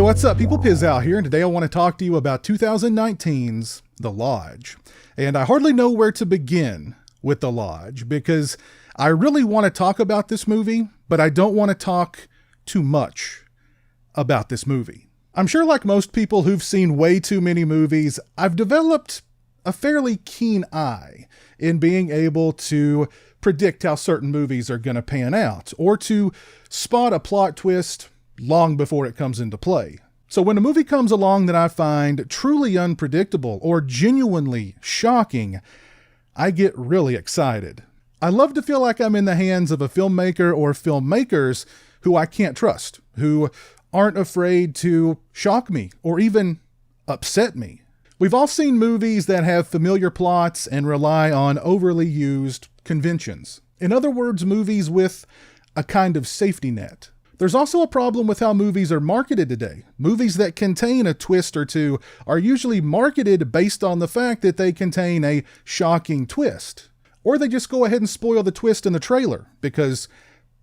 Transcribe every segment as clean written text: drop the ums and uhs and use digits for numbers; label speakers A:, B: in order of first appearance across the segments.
A: What's up, people? Pizowell here, and today I want to talk to you about 2019's The Lodge. And I hardly know where to begin with The Lodge because I really want to talk about this movie, but I don't want to talk too much about this movie. I'm sure, like most people who've seen way too many movies, I've developed a fairly keen eye in being able to predict how certain movies are going to pan out, or to spot a plot twist long before it comes into play. So when a movie comes along that I find truly unpredictable or genuinely shocking, I get really excited. I love to feel like I'm in the hands of a filmmaker or filmmakers who I can't trust, who aren't afraid to shock me or even upset me. We've all seen movies that have familiar plots and rely on overly used conventions. In other words, movies with a kind of safety net. There's also a problem with how movies are marketed today. Movies that contain a twist or two are usually marketed based on the fact that they contain a shocking twist. Or they just go ahead and spoil the twist in the trailer, because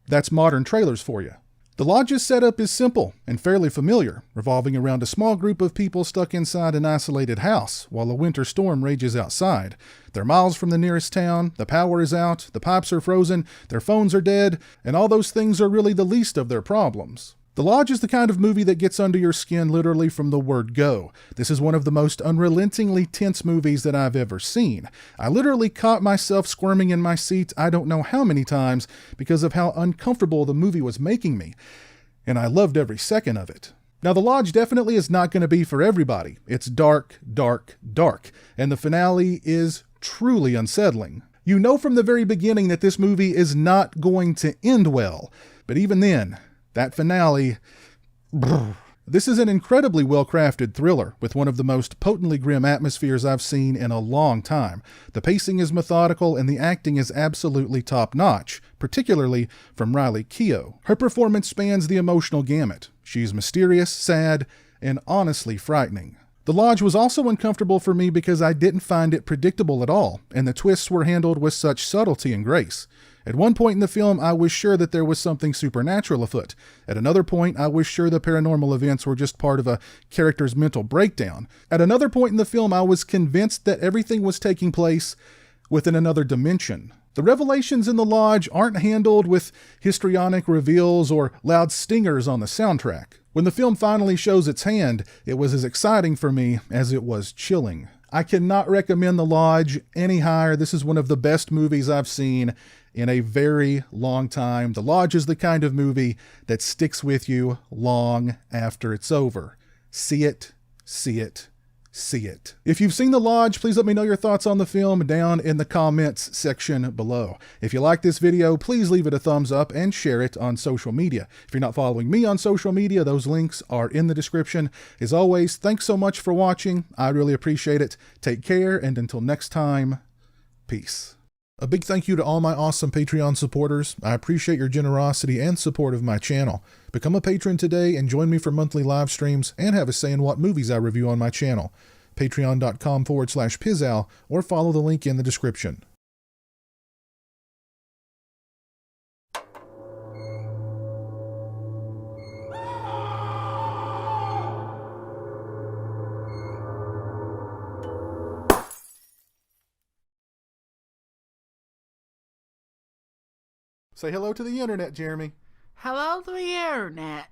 A: that's modern trailers for you. The Lodge's setup is simple and fairly familiar, revolving around a small group of people stuck inside an isolated house while a winter storm rages outside. They're miles from the nearest town, the power is out, the pipes are frozen, their phones are dead, and all those things are really the least of their problems. The Lodge is the kind of movie that gets under your skin literally from the word go. This is one of the most unrelentingly tense movies that I've ever seen. I literally caught myself squirming in my seat I don't know how many times because of how uncomfortable the movie was making me. And I loved every second of it. Now, The Lodge definitely is not going to be for everybody. It's dark, dark, dark. And the finale is truly unsettling. You know from the very beginning that this movie is not going to end well. But even then, that finale, brr. This is an incredibly well-crafted thriller with one of the most potently grim atmospheres I've seen in a long time. The pacing is methodical and the acting is absolutely top-notch, particularly from Riley Keough. Her performance spans the emotional gamut. She's mysterious, sad, and honestly frightening. The Lodge was also uncomfortable for me because I didn't find it predictable at all, and the twists were handled with such subtlety and grace. At one point in the film, I was sure that there was something supernatural afoot. At another point, I was sure the paranormal events were just part of a character's mental breakdown. At another point in the film, I was convinced that everything was taking place within another dimension. The revelations in The Lodge aren't handled with histrionic reveals or loud stingers on the soundtrack. When the film finally shows its hand, it was as exciting for me as it was chilling. I cannot recommend The Lodge any higher. This is one of the best movies I've seen in a very long time. The Lodge is the kind of movie that sticks with you long after it's over. See it, see it, see it. If you've seen The Lodge, please let me know your thoughts on the film down in the comments section below. If you like this video, please leave it a thumbs up and share it on social media. If you're not following me on social media, those links are in the description. As always, thanks so much for watching. I really appreciate it. Take care, and until next time, peace. A big thank you to all my awesome Patreon supporters. I appreciate your generosity and support of my channel. Become a patron today and join me for monthly live streams and have a say in what movies I review on my channel. Patreon.com/pizowell or follow the link in the description. Say hello to the internet, Jeremy.
B: Hello to the internet.